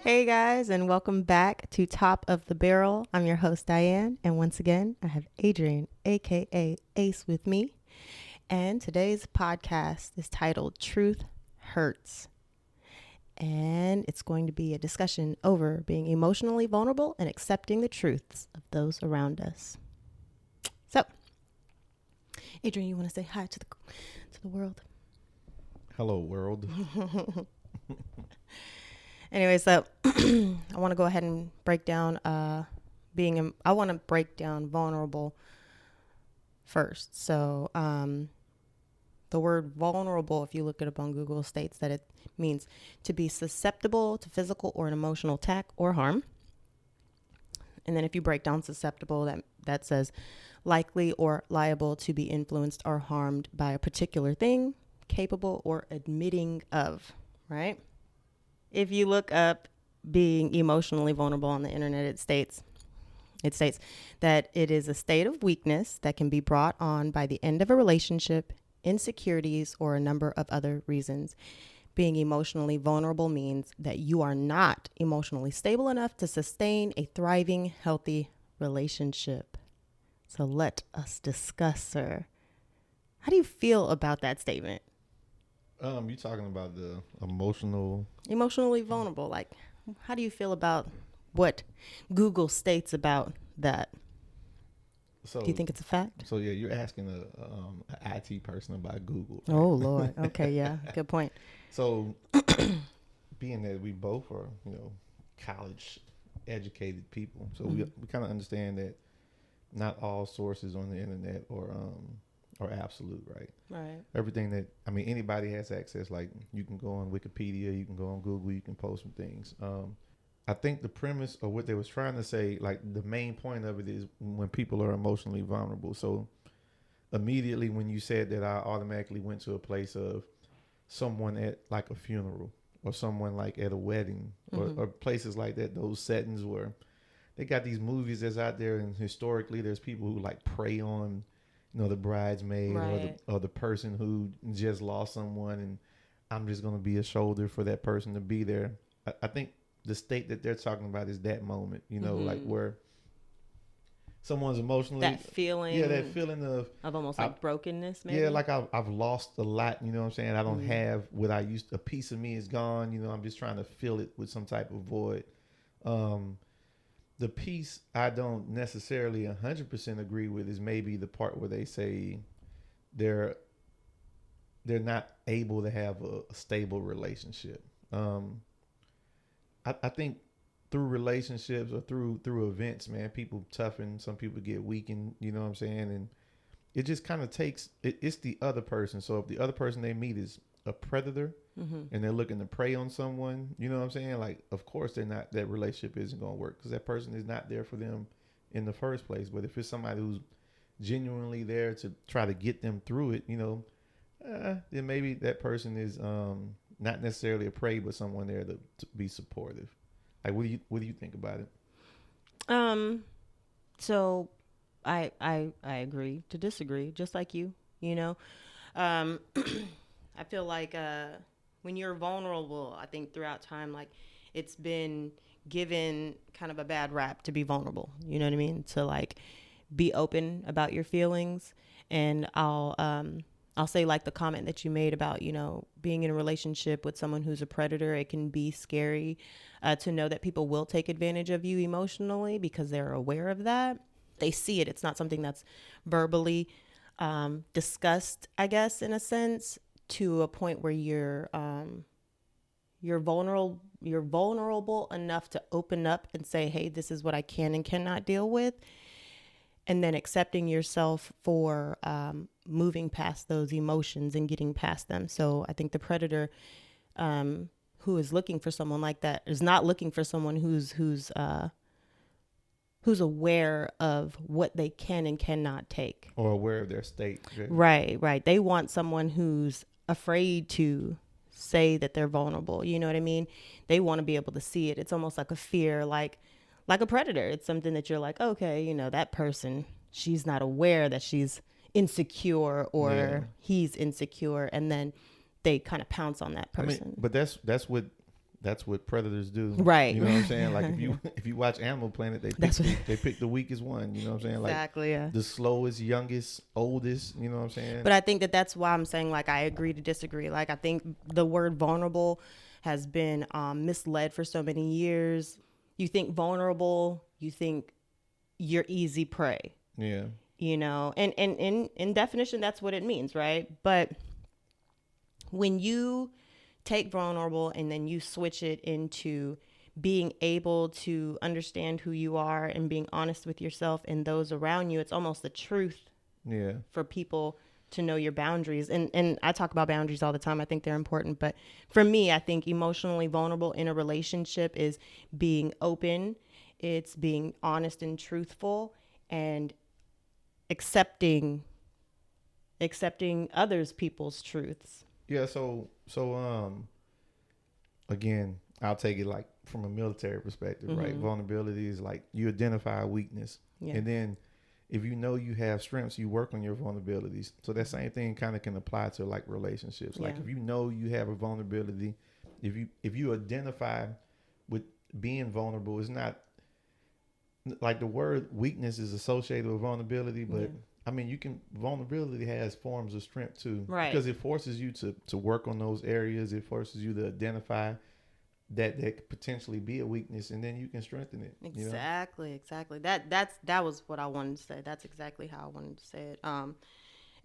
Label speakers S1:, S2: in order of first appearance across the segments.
S1: Hey guys, and welcome back to Top of the Barrel. I'm your host, Diane, and once again, I have Adrian, aka Ace, with me. And today's podcast is titled Truth Hurts. And it's going to be a discussion over being emotionally vulnerable and accepting the truths of those around us. So, Adrian, you want to say hi to the world?
S2: Hello, world.
S1: Anyway, so I want to go ahead and break down I want to break down vulnerable first. So the word vulnerable, if you look it up on Google, states that it means to be susceptible to physical or an emotional attack or harm. And then if you break down susceptible, that says likely or liable to be influenced or harmed by a particular thing, capable or admitting of, right? If you look up being emotionally vulnerable on the internet, it states that it is a state of weakness that can be brought on by the end of a relationship, insecurities, or a number of other reasons. Being emotionally vulnerable means that you are not emotionally stable enough to sustain a thriving, healthy relationship. So let us discuss, sir. How do you feel about that statement?
S2: You talking about the
S1: Emotionally vulnerable. Like, how do you feel about what Google states about that?
S2: So,
S1: do you think it's a fact?
S2: So yeah, you're asking a IT person about Google.
S1: Right? Oh Lord. Okay, yeah, good point.
S2: So, being that we both are, college educated people, so we kind of understand that not all sources on the internet are absolute, right?
S1: Right.
S2: Everything that anybody has access. Like you can go on Wikipedia, you can go on Google, you can post some things. I think the premise of what they was trying to say, like the main point of it is when people are emotionally vulnerable. So immediately when you said that, I automatically went to a place of someone at like a funeral or someone like at a wedding or places like that, those settings where they got these movies that's out there, and historically there's people who like prey on, the bridesmaid,
S1: right,
S2: or the person who just lost someone, and I'm just gonna be a shoulder for that person to be there. I think the state that they're talking about is that moment, like where someone's emotionally,
S1: that feeling
S2: of
S1: almost like brokenness, maybe.
S2: Yeah, like I've lost a lot. You know what I'm saying? I don't have what I used. A piece of me is gone. I'm just trying to fill it with some type of void. The piece I don't necessarily 100% agree with is maybe the part where they say they're not able to have a stable relationship. I think through relationships or through events, man, people toughen. Some people get weakened. You know what I'm saying? And it just kind of takes it's the other person. So if the other person they meet is a predator and they're looking to prey on someone, you know what I'm saying? Like, of course that relationship isn't going to work because that person is not there for them in the first place. But if it's somebody who's genuinely there to try to get them through it, then maybe that person is not necessarily a prey, but someone there to be supportive. Like, what do you think about it?
S1: So I agree to disagree, just like you. I feel like when you're vulnerable, I think throughout time, like it's been given kind of a bad rap to be vulnerable. You know what I mean? To like be open about your feelings. And I'll say like the comment that you made about, being in a relationship with someone who's a predator. It can be scary to know that people will take advantage of you emotionally because they're aware of that. They see it. It's not something that's verbally discussed, I guess, in a sense, to a point where you're vulnerable. You're vulnerable enough to open up and say, "Hey, this is what I can and cannot deal with," and then accepting yourself for moving past those emotions and getting past them. So I think the predator who is looking for someone like that is not looking for someone who's aware of what they can and cannot take,
S2: or aware of their state.
S1: Right. They want someone who's afraid to say that they're vulnerable. You know what I mean? They want to be able to see it. It's almost like a fear, like a predator. It's something that you're like, okay, that person, she's not aware that she's insecure or he's insecure, and then they kind of pounce on that person.
S2: But that's that's what predators do.
S1: Right.
S2: You know what I'm saying? Like if you watch Animal Planet,
S1: That's what,
S2: they pick the weakest one. You know what I'm saying? Like
S1: exactly. Yeah.
S2: the slowest, youngest, oldest. You know what I'm saying?
S1: But I think that that's why I'm saying, like, I agree to disagree. Like, I think the word vulnerable has been misled for so many years. You think vulnerable, you think you're easy prey,
S2: Yeah.
S1: you know, and in definition, that's what it means, right? But when you take vulnerable and then you switch it into being able to understand who you are and being honest with yourself and those around you, it's almost the truth
S2: Yeah.
S1: for people to know your boundaries. And I talk about boundaries all the time. I think they're important. But for me, I think emotionally vulnerable in a relationship is being open, it's being honest and truthful, and accepting others people's truths.
S2: Yeah. Again, I'll take it like from a military perspective, right? Vulnerability is like you identify a weakness,
S1: Yeah.
S2: and then if you know you have strengths, you work on your vulnerabilities. So that same thing kind of can apply to like relationships. Like
S1: Yeah.
S2: if you know you have a vulnerability, if you identify with being vulnerable, it's not like the word weakness is associated with vulnerability, but
S1: Yeah.
S2: I mean, vulnerability has forms of strength too,
S1: Right.
S2: because it forces you to work on those areas. It forces you to identify that could potentially be a weakness, and then you can strengthen it.
S1: Exactly. That was what I wanted to say. That's exactly how I wanted to say it.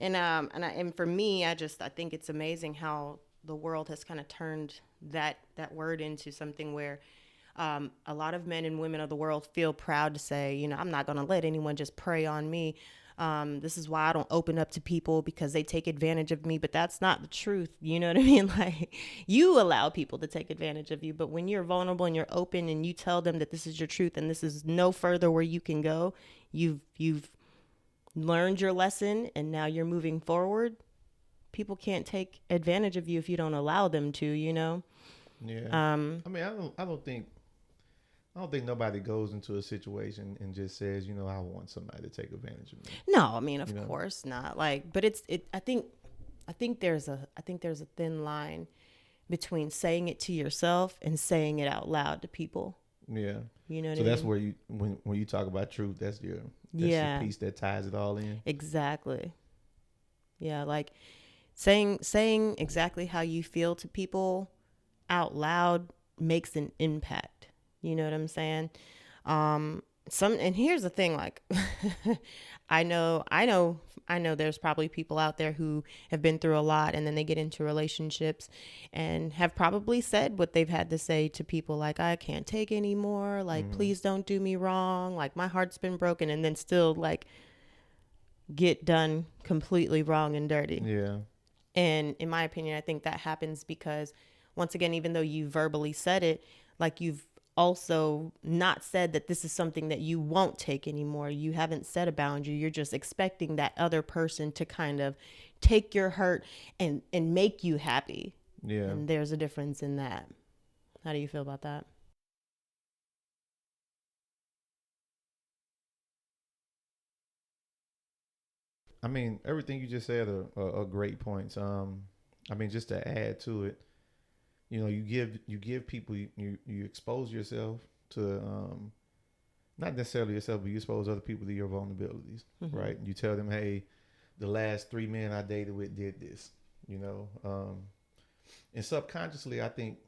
S1: And for me, I think it's amazing how the world has kind of turned that word into something where a lot of men and women of the world feel proud to say, you know, I'm not going to let anyone just prey on me. This is why I don't open up to people, because they take advantage of me. But that's not the truth. You know what I mean? Like, you allow people to take advantage of you. But when you're vulnerable and you're open and you tell them that this is your truth and this is no further where you can go, you've learned your lesson and now you're moving forward. People can't take advantage of you if you don't allow them to, you know?
S2: Yeah. I mean, I don't think nobody goes into a situation and just says, I want somebody to take advantage of me.
S1: No, I mean, of
S2: You know?
S1: course not. Like, but I think there's a thin line between saying it to yourself and saying it out loud to people.
S2: Yeah.
S1: You know what
S2: So
S1: I
S2: that's
S1: mean?
S2: where when you talk about truth, that's your
S1: Yeah.
S2: piece that ties it all in.
S1: Exactly. Yeah, like saying exactly how you feel to people out loud makes an impact. You know what I'm saying? And here's the thing, like I know there's probably people out there who have been through a lot and then they get into relationships and have probably said what they've had to say to people, like, I can't take anymore, like, please don't do me wrong, like, my heart's been broken, and then still like get done completely wrong and dirty.
S2: Yeah.
S1: And in my opinion, I think that happens because, once again, even though you verbally said it, like, you've also not said that this is something that you won't take anymore. You haven't set a boundary. You're just expecting that other person to kind of take your hurt and make you happy.
S2: Yeah.
S1: And there's a difference in that. How do you feel about that?
S2: I mean, everything you just said are great points. I mean, just to add to it, you give people, you expose yourself to not necessarily yourself, but you expose other people to your vulnerabilities, right? You tell them, hey, the last 3 men I dated with did this, and subconsciously, I think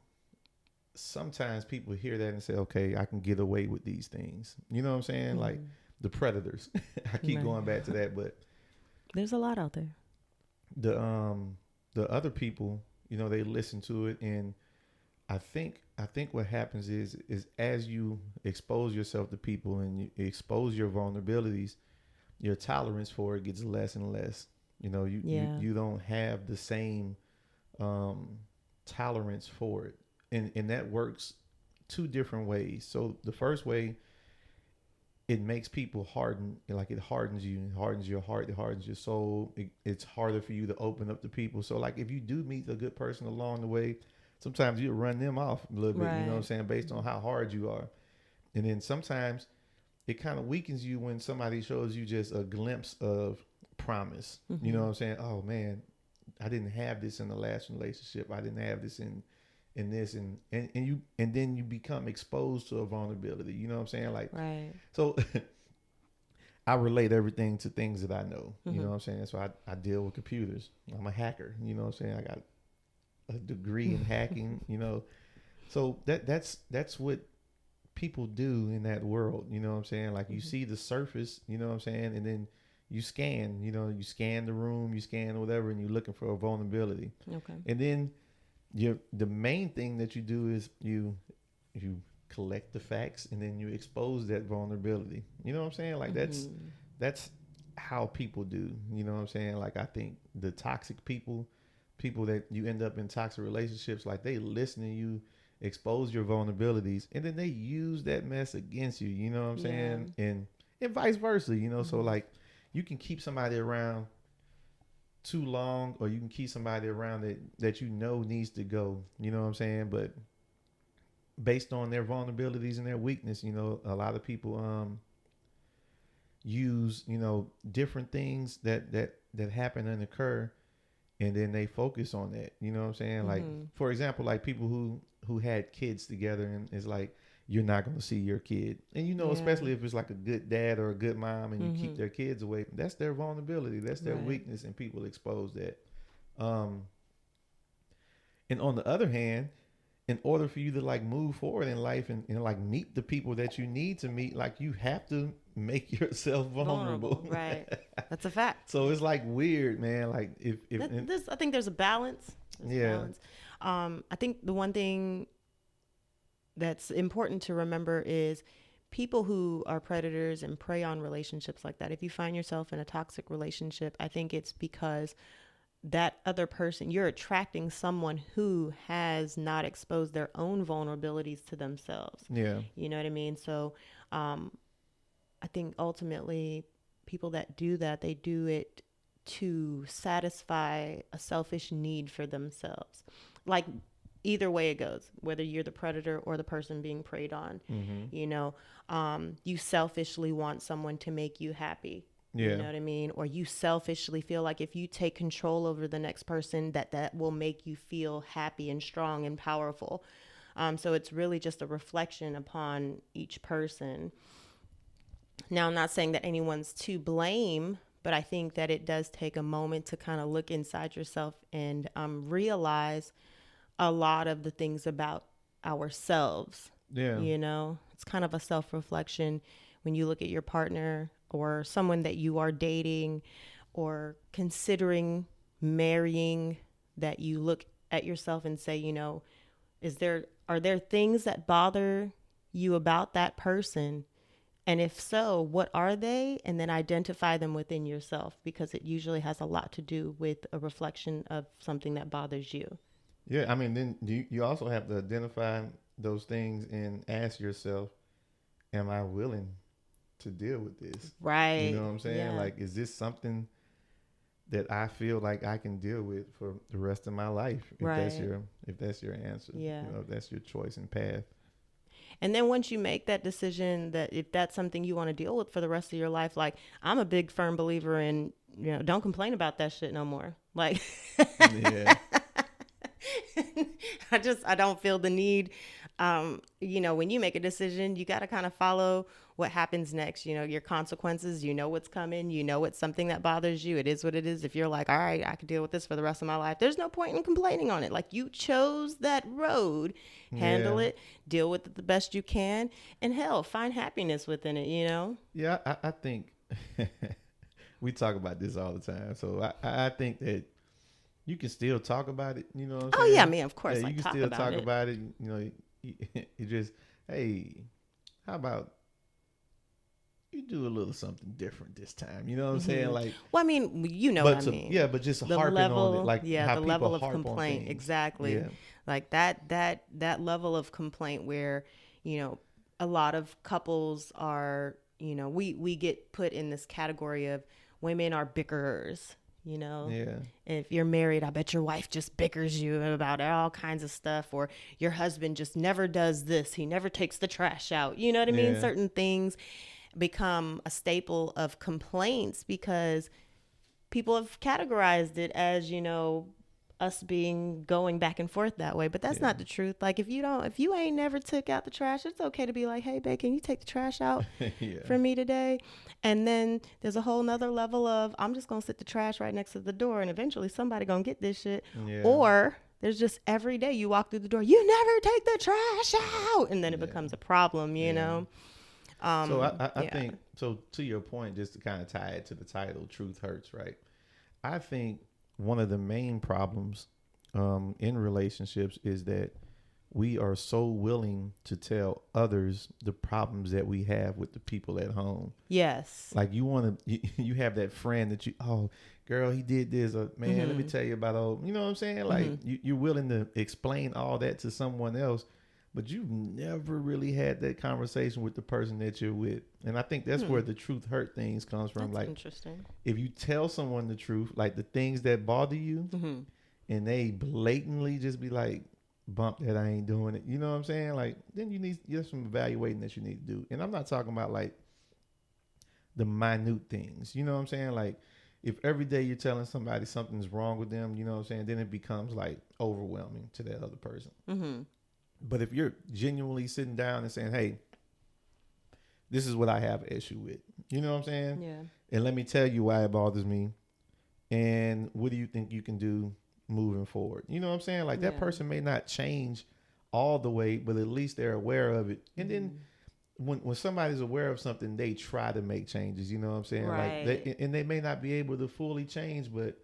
S2: sometimes people hear that and say, okay, I can get away with these things. You know what I'm saying? Like the predators. I keep
S1: Right.
S2: going back to that, but
S1: There's a lot out there.
S2: the other people, they listen to it, and I think what happens is as you expose yourself to people and you expose your vulnerabilities, your tolerance for it gets less and less. You don't have the same tolerance for it, and that works two different ways. So the first way, it makes people harden, like it hardens you, it hardens your heart, it hardens your soul. It's harder for you to open up to people. So like if you do meet a good person along the way, sometimes you'll run them off a little bit, you know what I'm saying, based on how hard you are. And then sometimes it kind of weakens you when somebody shows you just a glimpse of promise. You know what I'm saying? Oh man, I didn't have this in the last relationship. I didn't have this in and this and you and then you become exposed to a vulnerability. You know what I'm saying? Like
S1: Right.
S2: so I relate everything to things that I know. You know
S1: Mm-hmm.
S2: what I'm saying? So I deal with computers. I'm a hacker. You know what I'm saying? I got a degree in hacking. You know, so that's what people do in that world. You know what I'm saying? Like you
S1: Mm-hmm.
S2: see the surface. You know what I'm saying? And then you scan. You know, you scan the room, you scan whatever, and you're looking for a vulnerability.
S1: Okay.
S2: And then the main thing that you do is you collect the facts and then you expose that vulnerability. You know what I'm saying? Like
S1: Mm-hmm.
S2: that's how people do. You know what I'm saying? Like I think the toxic people that you end up in toxic relationships, like they listen to you expose your vulnerabilities and then they use that mess against you. You know what I'm
S1: Yeah.
S2: saying? And vice versa. You know, so
S1: Mm-hmm.
S2: like you can keep somebody around too long or you can keep somebody around that you know needs to go. You know what I'm saying? But based on their vulnerabilities and their weakness, you know, a lot of people use, you know, different things that happen and occur and then they focus on that. You know what I'm saying? Like
S1: Mm-hmm.
S2: for example, like people who had kids together and it's like you're not going to see your kid. And you know,
S1: Yeah.
S2: especially if it's like a good dad or a good mom and you keep
S1: Mm-hmm.
S2: their kids away, that's their vulnerability, that's their
S1: Right.
S2: weakness and people expose that. Um and on the other hand, in order for you to like move forward in life and like meet the people that you need to meet, like you have to make yourself
S1: Vulnerable.
S2: vulnerable.
S1: Right. That's a fact.
S2: So it's like weird, man. Like if and,
S1: This, I think there's a balance. There's a
S2: yeah,
S1: balance. I think the one thing that's important to remember is people who are predators and prey on relationships like that. If you find yourself in a toxic relationship, I think it's because that other person, you're attracting someone who has not exposed their own vulnerabilities to themselves.
S2: yeah,
S1: You know what I mean? So um, I think ultimately people that do that, they do it to satisfy a selfish need for themselves. Like either way it goes, whether you're the predator or the person being preyed on,
S2: mm-hmm,
S1: you know, you selfishly want someone to make you happy. You
S2: yeah,
S1: know what I mean? Or you selfishly feel like if you take control over the next person, that will make you feel happy and strong and powerful. So it's really just a reflection upon each person. Now, I'm not saying that anyone's to blame, but I think that it does take a moment to kind of look inside yourself and realize a lot of the things about ourselves.
S2: yeah,
S1: You know, it's kind of a self reflection when you look at your partner or someone that you are dating or considering marrying, that you look at yourself and say, you know, are there things that bother you about that person? And if so, what are they? And then identify them within yourself because it usually has a lot to do with a reflection of something that bothers you.
S2: yeah. I mean, then you also have to identify those things and ask yourself, am I willing to deal with this? You know
S1: Right.
S2: what I'm saying?
S1: Yeah.
S2: Like, is this something that I feel like I can deal with for the rest of my life?
S1: Right.
S2: If that's your answer,
S1: Yeah.
S2: you know, if that's your choice and path.
S1: And then once you make that decision, that if that's something you want to deal with for the rest of your life, like I'm a big firm believer in, you know, don't complain about that shit no more. Like
S2: Yeah,
S1: I don't feel the need. You know, when you make a decision, you got to kind of follow what happens next. You know, your consequences. You know what's coming. You know it's something that bothers you. It is what it is. If you're like, all right, I can deal with this for the rest of my life, there's no point in complaining on it. Like you chose that road,
S2: yeah,
S1: handle it, deal with it the best you can, and hell, find happiness within it. You know.
S2: yeah. I think we talk about this all the time. So I think that you can still talk about it. You know what I'm
S1: Oh yeah,
S2: saying?
S1: man. Of
S2: Yeah,
S1: course,
S2: you
S1: like
S2: can
S1: talk
S2: still
S1: about
S2: talk
S1: it.
S2: about it. You know, you just hey, how about you do a little something different this time? You know what I'm saying? Like,
S1: Well, I mean, you know what I
S2: but to
S1: mean.
S2: yeah, but just
S1: The
S2: harping on it,
S1: level,
S2: like
S1: yeah,
S2: how
S1: the
S2: people
S1: level of
S2: harp on
S1: complaint,
S2: things.
S1: exactly.
S2: Yeah,
S1: Like that level of complaint where, you know, a lot of couples are, you know, we get put in this category of women are bickerers, you know.
S2: yeah,
S1: If you're married, I bet your wife just bickers you about all kinds of stuff, or your husband just never does this. He never takes the trash out. You know what I mean?
S2: yeah,
S1: Certain things become a staple of complaints because people have categorized it as, you know, us being going back and forth that way, but that's
S2: Yeah.
S1: not the truth. Like if you ain't never took out the trash, it's okay to be like, hey babe, can you take the trash out
S2: Yeah.
S1: for me today? And then there's a whole nother level of, I'm just gonna sit the trash right next to the door and eventually somebody gonna get this shit.
S2: Yeah.
S1: Or there's just every day you walk through the door, you never take the trash out, and then it
S2: Yeah.
S1: becomes a problem,
S2: Yeah. So I
S1: yeah.
S2: think, so to your point, just to kind of tie it to the title, Truth Hurts, right? I think one of the main problems in relationships is that we are so willing to tell others the problems that we have with the people at home.
S1: Yes.
S2: Like you want to, you have that friend that you, oh, girl, he did this, or man, let me
S1: Mm-hmm.
S2: tell you about, oh, you know what I'm saying? Like
S1: Mm-hmm.
S2: you're willing to explain all that to someone else, but you've never really had that conversation with the person that you're with. And I think that's where
S1: Hmm.
S2: the truth hurt things comes from.
S1: That's
S2: Like
S1: interesting.
S2: if you tell someone the truth, like the things that bother you,
S1: Mm-hmm.
S2: and they blatantly just be like, bump that, I ain't doing it. You know what I'm saying? Like then there's some evaluating that you need to do. And I'm not talking about like the minute things. You know what I'm saying? Like if every day you're telling somebody something's wrong with them, you know what I'm saying, then it becomes like overwhelming to that other person.
S1: Mm-hmm.
S2: But if you're genuinely sitting down and saying, hey, this is what I have an issue with, you know what I'm saying?
S1: Yeah.
S2: And let me tell you why it bothers me. And what do you think you can do moving forward? You know what I'm saying? Like that
S1: Yeah.
S2: person may not change all the way, but at least they're aware of it. And then
S1: Mm-hmm.
S2: when somebody's aware of something, they try to make changes. You know what I'm saying? Like
S1: Right.
S2: they may not be able to fully change, but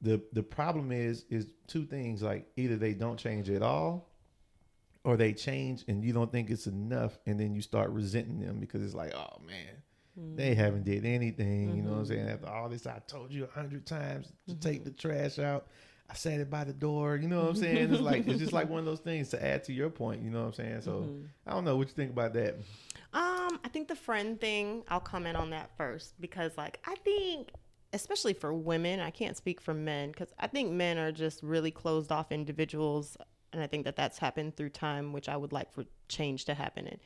S2: the problem is two things. Like either they don't change at all, or they change and you don't think it's enough, and then you start resenting them because it's like, oh man, they haven't
S1: Mm-hmm.
S2: did anything. You know what I'm saying?
S1: Mm-hmm.
S2: After all this, I told you 100 times to take
S1: Mm-hmm.
S2: the trash out. I sat it by the door. You know what I'm saying? It's just like one of those things to add to your point. You know what I'm saying? So
S1: Mm-hmm.
S2: I don't know what you think about that.
S1: I think the friend thing, I'll comment on that first because, like, I think, especially for women, I can't speak for men because I think men are just really closed off individuals. And I think that that's happened through time, which I would like for change to happen in.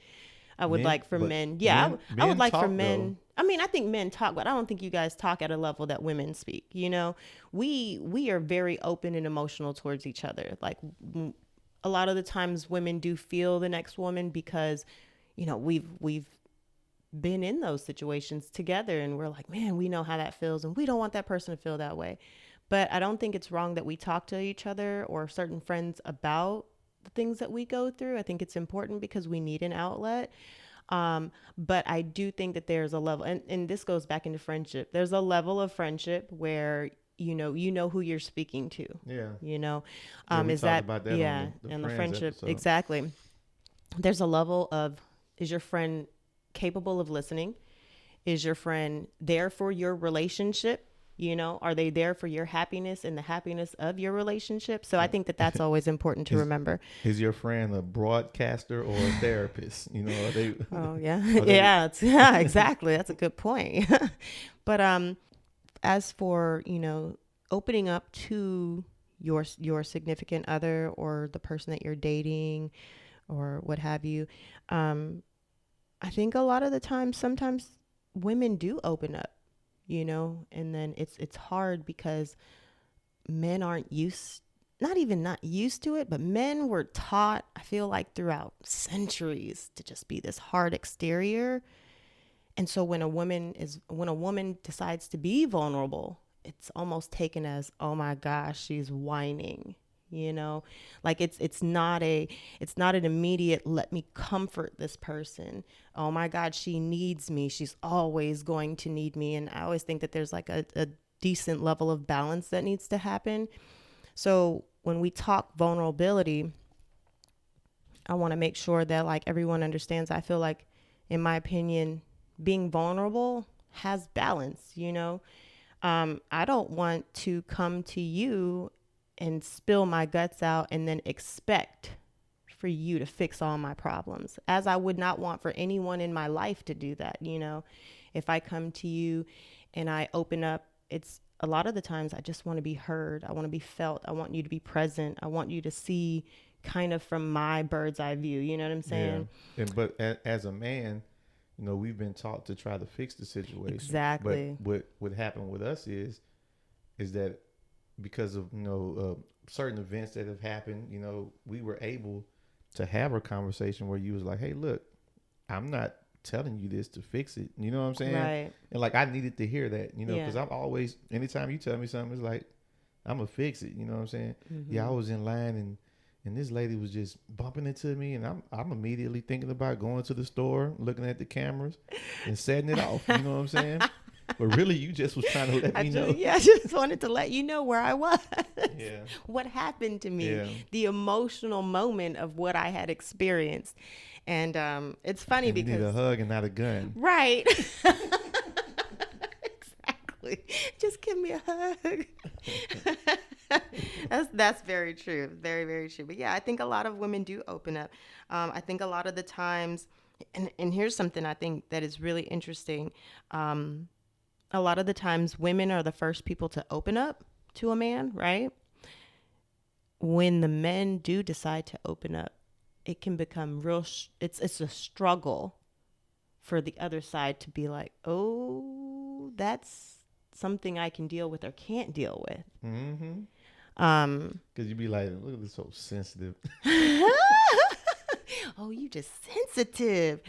S1: I would
S2: Men,
S1: like for
S2: but
S1: men, yeah, I would
S2: men
S1: like for
S2: talk though.
S1: men. I mean, I think men talk, but I don't think you guys talk at a level that women speak. You know, we are very open and emotional towards each other. Like a lot of the times, women do feel the next woman because, you know, we've been in those situations together, and we're like, man, we know how that feels, and we don't want that person to feel that way. But I don't think it's wrong that we talk to each other or certain friends about the things that we go through. I think it's important because we need an outlet. But I do think that there's a level, and this goes back into friendship. There's a level of friendship where you know who you're speaking to.
S2: Yeah,
S1: You know,
S2: yeah. We
S1: is
S2: talked
S1: that
S2: about that on
S1: yeah?
S2: the
S1: And the
S2: Friends
S1: friendship
S2: episode.
S1: exactly. There's a level of, is your friend capable of listening? Is your friend there for your relationship? You know, are they there for your happiness and the happiness of your relationship? So I think that that's always important to
S2: Is
S1: remember.
S2: is your friend a broadcaster or a therapist? You know, are they
S1: Oh yeah,
S2: are they
S1: yeah, yeah, exactly. That's a good point. But as for, you know, opening up to your significant other or the person that you're dating or what have you, um, I think a lot of the time, sometimes women do open up, you know, and then it's hard because men aren't used, not even not used to it, but men were taught, I feel like throughout centuries, to just be this hard exterior. And so when a woman decides to be vulnerable, it's almost taken as, oh my gosh, she's whining. You know, like it's not an immediate let me comfort this person. Oh my God, she needs me. She's always going to need me. And I always think that there's like a decent level of balance that needs to happen. So when we talk vulnerability, I want to make sure that like everyone understands. I feel like, in my opinion, being vulnerable has balance, you know? I don't want to come to you and spill my guts out and then expect for you to fix all my problems, as I would not want for anyone in my life to do that, you know? If I come to you and I open up, it's a lot of the times I just want to be heard. I want to be felt. I want you to be present. I want you to see kind of from my bird's eye view. You know what I'm
S2: yeah.
S1: saying?
S2: And but as a man, you know, we've been taught to try to fix the situation. But
S1: Exactly.
S2: what happened with us is that because of certain events that have happened, we were able to have a conversation where you was like, hey, look, I'm not telling you this to fix it. You know what I'm saying?
S1: Right.
S2: And like I needed to hear that,
S1: Yeah.
S2: because I'm always, anytime you tell me something, it's like I'm gonna fix it. You know what I'm saying?
S1: Mm-hmm.
S2: Yeah, I was in line and this lady was just bumping into me, and I'm immediately thinking about going to the store, looking at the cameras, and setting it off. You know what I'm saying? But really, you just was trying to let me know.
S1: I just wanted to let you know where I was.
S2: Yeah.
S1: What happened to me,
S2: Yeah.
S1: the emotional moment of what I had experienced. And it's funny
S2: And you
S1: because
S2: need a hug and not a gun.
S1: right. Exactly. Just give me a hug. That's very true. Very, very true. But yeah, I think a lot of women do open up. I think a lot of the times, and here's something I think that is really interesting. A lot of the times women are the first people to open up to a man, right? When the men do decide to open up, it can become real. It's a struggle for the other side to be like, oh, that's something I can deal with or can't deal with.
S2: Mm-hmm. Because you be like, look at this, so sensitive.
S1: Oh, you just sensitive.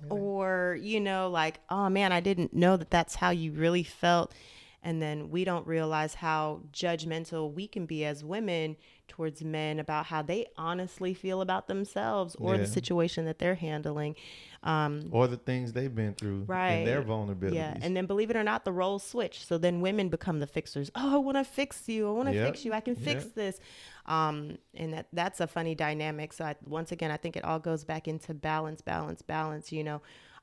S1: Or, like, oh man, I didn't know that that's how you really felt. And then we don't realize how judgmental we can be as women towards men about how they honestly feel about themselves or the situation that they're handling.
S2: Or the things they've been through and their vulnerabilities.
S1: Yeah. And then believe it or not, the roles switch. So then women become the fixers. Oh, I want to fix you. I want to fix you. I can fix this. And that's a funny dynamic. So once again, I think it all goes back into balance.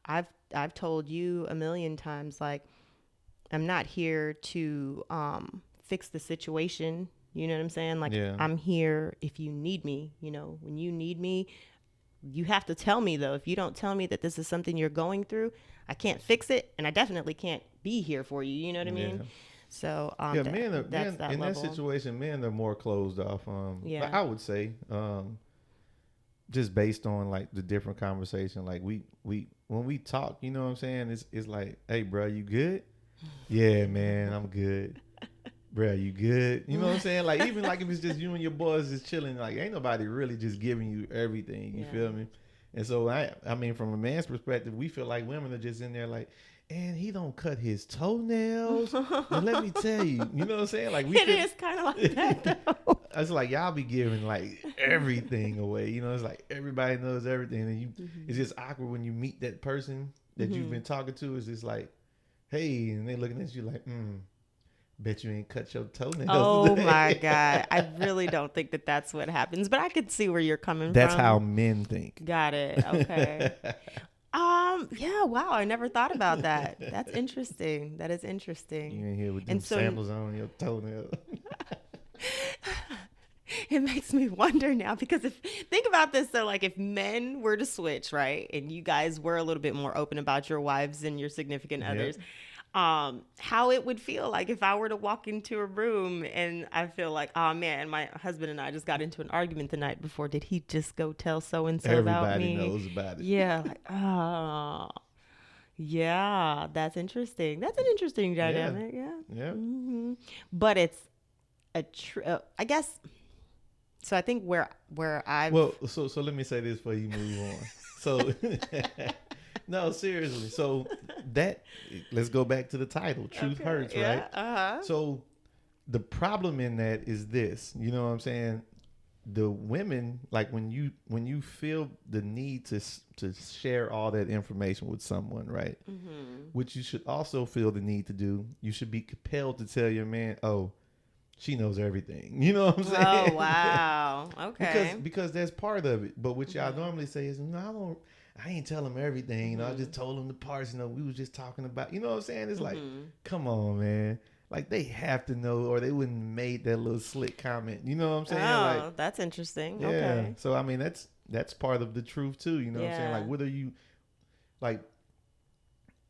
S1: I've told you a million times, like, I'm not here to fix the situation. You know what I'm saying? Like, I'm here if you need me. When you need me, you have to tell me, though. If you don't tell me that this is something you're going through, I can't fix it, and I definitely can't be here for you. You know what I mean? So
S2: men in that situation, men are more closed off. I would say, just based on like the different conversation, like we when we talk, you know what I'm saying? It's like, hey, bro, you good? Yeah, man, I'm good. Bro, you good? You know what I'm saying? Like, even like if it's just you and your boys just chilling, like ain't nobody really just giving you everything. You feel me? And so I mean, from a man's perspective, we feel like women are just in there like, and he don't cut his toenails. And let me tell you, you know what I'm saying? Like
S1: it is kind of like that though.
S2: It's like y'all be giving like everything away. It's like everybody knows everything, and it's just awkward when you meet that person that you've been talking to. It's just like, hey, and they looking at you like, bet you ain't cut your toenails.
S1: Oh
S2: today.
S1: my God. I really don't think that that's what happens, but I could see where you're coming
S2: That's
S1: from.
S2: how men think.
S1: Got it. Okay. Yeah, wow. I never thought about that. That's interesting. That is interesting.
S2: You in here with them samples on your toenail.
S1: It makes me wonder now because think about this. So like if men were to switch, right? And you guys were a little bit more open about your wives and your significant others, how it would feel like if I were to walk into a room and I feel like, oh man, my husband and I just got into an argument the night before. Did he just go tell so-and-so about me?
S2: Everybody knows about it.
S1: Yeah. Like, oh, yeah, that's interesting. That's an interesting dynamic. Yeah. Mm-hmm. But it's I guess. So I think where I
S2: so let me say this before you move on. So no, seriously. So let's go back to the title. Truth hurts, right?
S1: Uh-huh.
S2: So the problem in that is this. You know what I'm saying? The women, like when you feel the need to share all that information with someone, right? Mm-hmm. Which you should also feel the need to do. You should be compelled to tell your man, oh, she knows everything. You know what I'm saying?
S1: Oh, wow. Okay.
S2: Because that's part of it. But what y'all normally say is, no, I ain't tell him everything. I just told him the parts, we was just talking about, you know what I'm saying? It's like, come on, man. Like they have to know or they wouldn't have made that little slick comment. You know what I'm saying?
S1: Oh,
S2: like,
S1: that's interesting.
S2: Yeah.
S1: Okay.
S2: So, I mean, that's part of the truth too. You know what I'm saying? Like, what are you, like,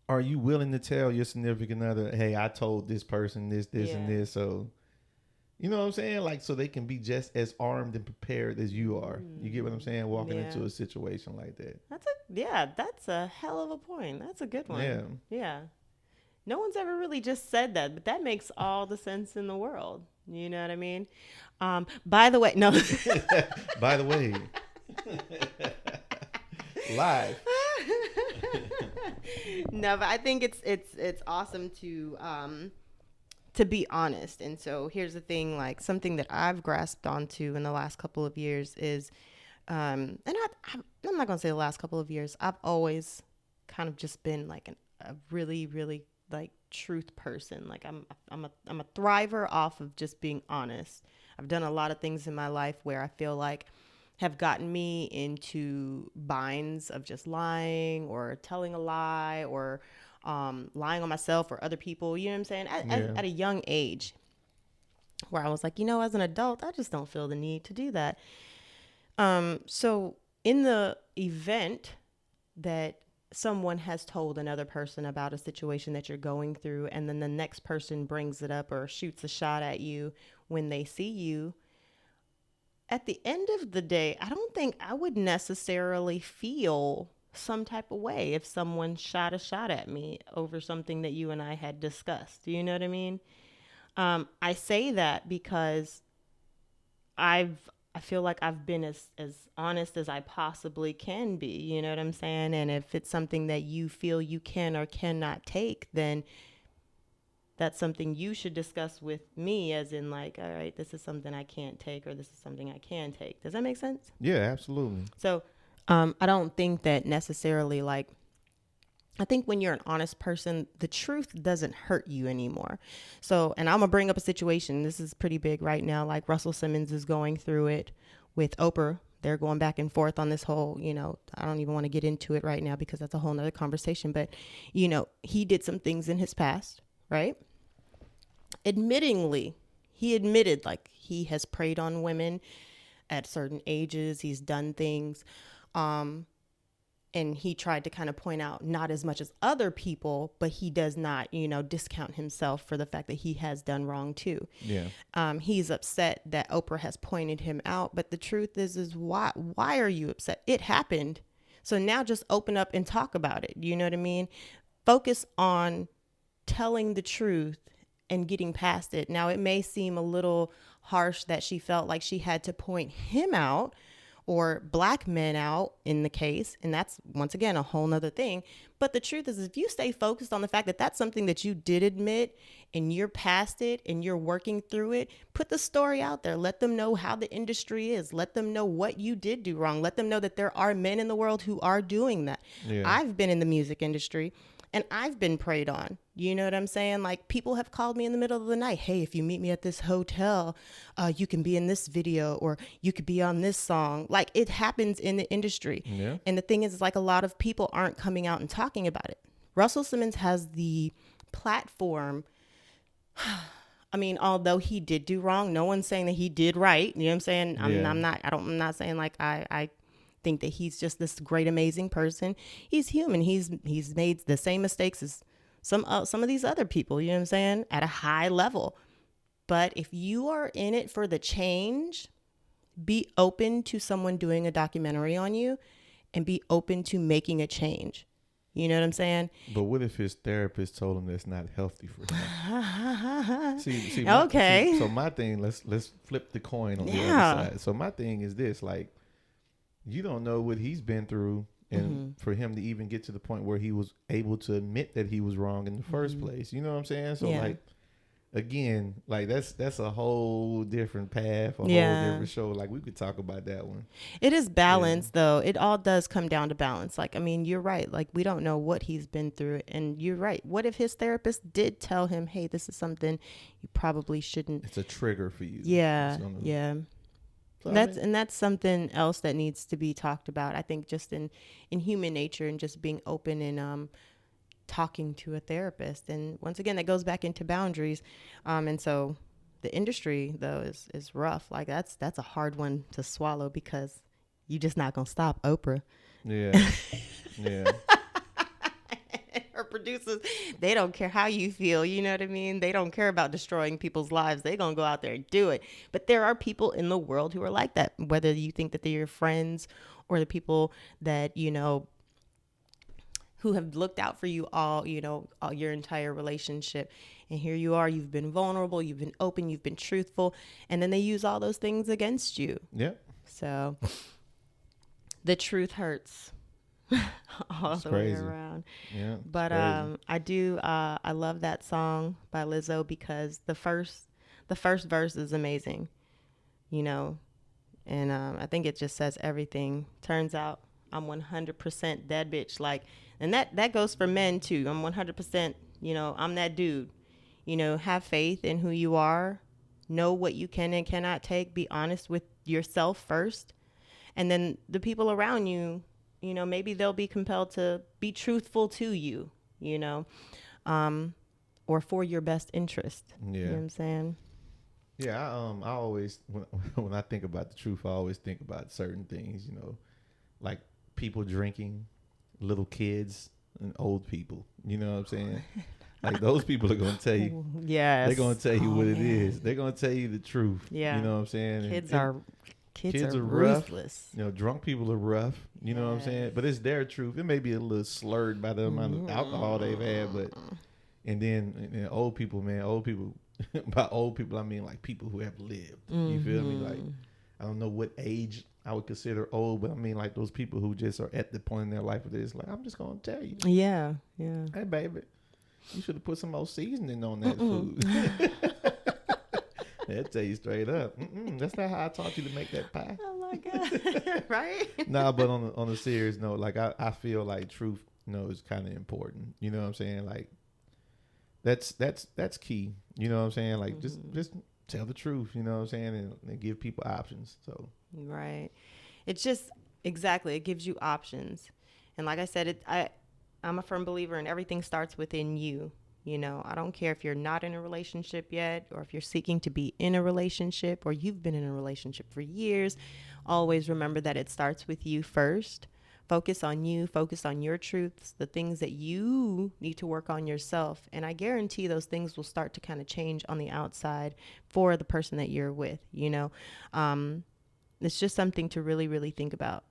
S2: are you willing to tell your significant other, hey, I told this person this, and this, so... You know what I'm saying? Like, so they can be just as armed and prepared as you are. You get what I'm saying? Walking into a situation like that.
S1: That's a hell of a point. That's a good one. Yeah. No one's ever really just said that, but that makes all the sense in the world. You know what I mean? By the way, no.
S2: By the way, live.
S1: No, but I think it's awesome to be honest. And so here's the thing, like something that I've grasped onto in the last couple of years is, I'm not gonna say the last couple of years. I've always kind of just been like a really, really like truth person. Like I'm a thriver off of just being honest. I've done a lot of things in my life where I feel like have gotten me into binds of just lying or telling a lie or lying on myself or other people. You know what I'm saying?
S2: Yeah.
S1: At a young age, where I was like, as an adult, I just don't feel the need to do that. So in the event that someone has told another person about a situation that you're going through, and then the next person brings it up or shoots a shot at you when they see you, at the end of the day, I don't think I would necessarily feel some type of way if someone shot a shot at me over something that you and I had discussed. Do you know what I mean? I say that because I feel like I've been as honest as I possibly can be. You know what I'm saying? And if it's something that you feel you can or cannot take, then that's something you should discuss with me, as in like, all right, this is something I can't take or this is something I can take. Does that make sense?
S2: Yeah, absolutely.
S1: So I don't think that necessarily like, I think when you're an honest person, the truth doesn't hurt you anymore. So, and I'm going to bring up a situation. This is pretty big right now. Like Russell Simmons is going through it with Oprah. They're going back and forth on this whole, I don't even want to get into it right now because that's a whole nother conversation. But, he did some things in his past, right? He admitted like he has preyed on women at certain ages. He's done things. And he tried to kind of point out not as much as other people, but he does not, discount himself for the fact that he has done wrong too.
S2: Yeah.
S1: He's upset that Oprah has pointed him out, but the truth is why are you upset? It happened. So now just open up and talk about it. You know what I mean? Focus on telling the truth and getting past it. Now, it may seem a little harsh that she felt like she had to point him out or black men out in the case. And that's, once again, a whole nother thing. But the truth is, if you stay focused on the fact that that's something that you did admit and you're past it and you're working through it, put the story out there. Let them know how the industry is. Let them know what you did do wrong. Let them know that there are men in the world who are doing that.
S2: Yeah.
S1: I've been in the music industry and I've been preyed on. You know what I'm saying? Like, people have called me in the middle of the night. Hey, if you meet me at this hotel, you can be in this video or you could be on this song. Like, it happens in the industry.
S2: Yeah.
S1: And the thing is, like, a lot of people aren't coming out and talking about it. Russell Simmons has the platform. I mean, although he did do wrong, no one's saying that he did right. You know what I'm saying? I'm not saying like I think that he's just this great, amazing person. He's human. He's made the same mistakes as some of these other people, you know what I'm saying, at a high level. But if you are in it for the change, be open to someone doing a documentary on you and be open to making a change. You know what I'm saying?
S2: But what if his therapist told him that's not healthy for him? see,
S1: okay.
S2: So my thing, let's flip the coin on the other side. So my thing is this, like, you don't know what he's been through. And for him to even get to the point where he was able to admit that he was wrong in the first place, you know what I'm saying? So like, again, like that's a whole different path, a whole different show. Like, we could talk about that one.
S1: It is balance though. It all does come down to balance. Like, I mean, you're right. Like, we don't know what he's been through, and you're right. What if his therapist did tell him, hey, this is something you probably shouldn't.
S2: It's a trigger for you.
S1: Yeah. So, that's something else that needs to be talked about. I think just in human nature and just being open and talking to a therapist. And once again, that goes back into boundaries. And so the industry though is rough. Like, that's a hard one to swallow because you're just not gonna stop Oprah.
S2: Yeah. Yeah.
S1: Her producers, they don't care how you feel. You know what I mean? They don't care about destroying people's lives. They're going to go out there and do it. But there are people in the world who are like that, whether you think that they're your friends or the people that, who have looked out for you all, all your entire relationship. And here you are, you've been vulnerable, you've been open, you've been truthful. And then they use all those things against you.
S2: Yeah.
S1: So the truth hurts all
S2: It's
S1: the way
S2: crazy.
S1: around.
S2: Yeah. It's
S1: But
S2: crazy.
S1: I love that song by Lizzo because the first verse is amazing, you know, and I think it just says everything. Turns out I'm 100% that bitch. Like, and that goes for men too. I'm 100%. I'm that dude. Have faith in who you are. Know what you can and cannot take. Be honest with yourself first, and then the people around you. Maybe they'll be compelled to be truthful to you. You know, or for your best interest. You know
S2: Yeah.
S1: what I'm saying?
S2: Yeah. I always when I think about the truth, I always think about certain things. Like people drinking, little kids, and old people. You know what I'm saying? Like those people are gonna tell you. They're gonna
S1: Yes.
S2: tell you
S1: Oh
S2: what it is.
S1: man.
S2: They're gonna tell you the truth. You
S1: Yeah.
S2: know what I'm saying?
S1: Kids
S2: And
S1: are kids
S2: kids
S1: are
S2: are rough.
S1: ruthless.
S2: Drunk people are rough. You know what I'm saying?
S1: Yes.
S2: But it's their truth. It may be a little slurred by the amount of alcohol they've had, but and then old people, man, old people. By old people, I mean like people who have lived. You feel me? Like I don't know what age I would consider old, but I mean like those people who just are at the point in their life where it's like I'm just gonna tell you,
S1: Yeah. Yeah.
S2: hey baby, you should have put some more seasoning on that food. They'll tell you straight up. That's not how I taught you to make that pie.
S1: Oh my god. Right?
S2: Nah, but on a serious note, like I feel like truth, is kind of important. You know what I'm saying? Like that's key. You know what I'm saying? Like just tell the truth. You know what I'm saying? And give people options. So
S1: Right. It's just exactly. It gives you options, and like I said, I'm a firm believer in everything starts within you. I don't care if you're not in a relationship yet, or if you're seeking to be in a relationship, or you've been in a relationship for years. Always remember that it starts with you first. Focus on you, focus on your truths, the things that you need to work on yourself. And I guarantee those things will start to kind of change on the outside for the person that you're with, It's just something to really, really think about.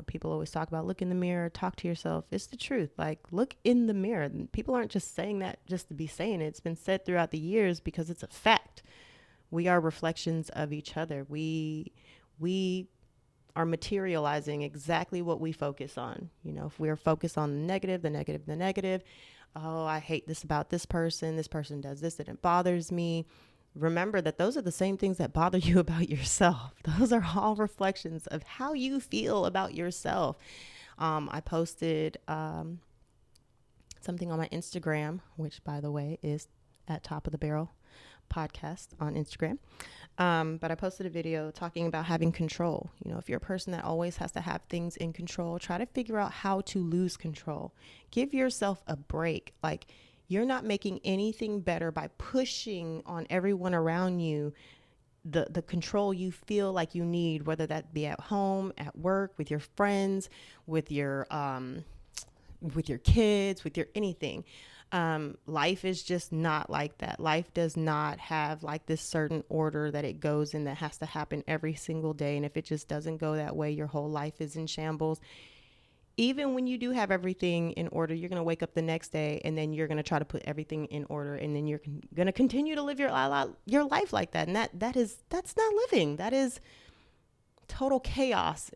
S1: People always talk about look in the mirror, talk to yourself. It's the truth. Like, look in the mirror. People aren't just saying that just to be saying it. It's been said throughout the years because it's a fact. We are reflections of each other. We are materializing exactly what we focus on. If we're focused on the negative, the negative, the negative, oh, I hate this about this person does this and it bothers me. Remember that those are the same things that bother you about yourself. Those are all reflections of how you feel about yourself. I posted something on my Instagram, which, by the way, is at Top of the Barrel podcast on Instagram. But I posted a video talking about having control. If you're a person that always has to have things in control, try to figure out how to lose control. Give yourself a break. Like, you're not making anything better by pushing on everyone around you the control you feel like you need, whether that be at home, at work, with your friends, with your kids, with your anything. Life is just not like that. Life does not have like this certain order that it goes in that has to happen every single day. And if it just doesn't go that way, your whole life is in shambles. Even when you do have everything in order, you're going to wake up the next day and then you're going to try to put everything in order, and then you're going to continue to live your life like that. And that's not living. That is total chaos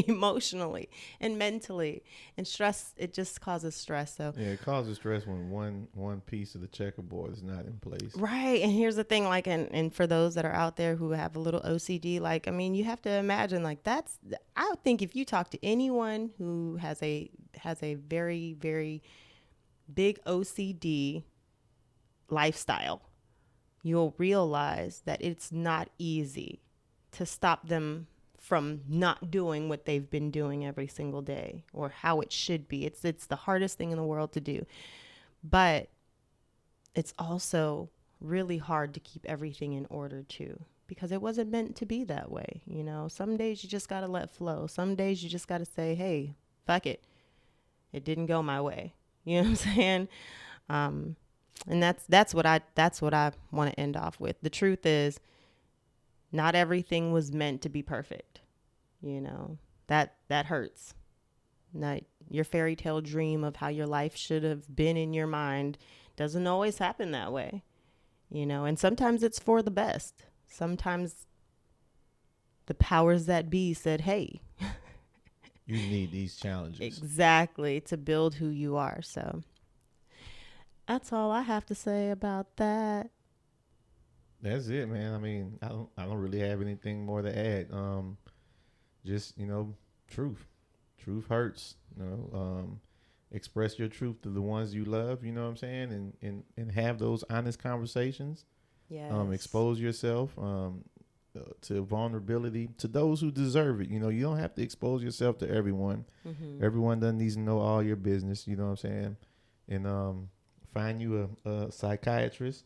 S1: emotionally and mentally, and stress. It just causes stress. So
S2: yeah, it causes stress when one piece of the checkerboard is not in place.
S1: right. And here's the thing, like, and for those that are out there who have a little OCD, like, I mean, you have to imagine, like, I would think if you talk to anyone who has a very, very big OCD lifestyle, you'll realize that it's not easy to stop them from not doing what they've been doing every single day, or how it should be. It's the hardest thing in the world to do. But it's also really hard to keep everything in order too, because it wasn't meant to be that way. Some days you just got to let flow. Some days you just got to say, hey, fuck it. It didn't go my way. You know what I'm saying? And that's what I want to end off with. The truth is, not everything was meant to be perfect. That hurts. Not your fairy tale dream of how your life should have been in your mind doesn't always happen that way, and sometimes it's for the best. Sometimes the powers that be said, hey,
S2: You need these challenges.
S1: exactly, to build who you are. So that's all I have to say about that.
S2: That's it, man. I mean, I don't really have anything more to add. Just truth. Truth hurts. Express your truth to the ones you love. You know what I'm saying, and have those honest conversations.
S1: Yes.
S2: Expose yourself. To vulnerability to those who deserve it. You don't have to expose yourself to everyone.
S1: Mm-hmm.
S2: Everyone doesn't need to know all your business. You know what I'm saying? And find you a psychiatrist,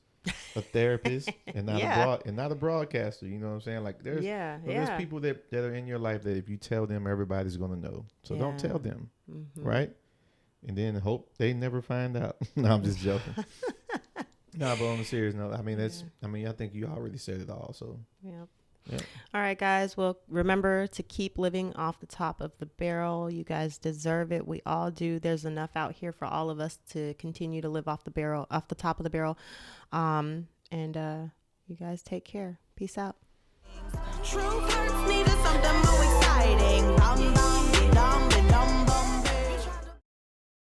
S2: a therapist, and not a
S1: Yeah.
S2: broadcaster. You know what I'm saying? Like
S1: Yeah.
S2: there's
S1: Yeah.
S2: people that are in your life that if you tell them, everybody's gonna know. So don't
S1: Yeah.
S2: tell them,
S1: Mm-hmm.
S2: right? And then hope they never find out. No, I'm just joking. No, but on a serious note, I mean
S1: Yeah.
S2: I think you already said it all. So
S1: Yeah.
S2: yeah.
S1: All right, guys. Well, remember to keep living off the top of the barrel. You guys deserve it. We all do. There's enough out here for all of us to continue to live off the top of the barrel. And you guys take care. Peace out. Truth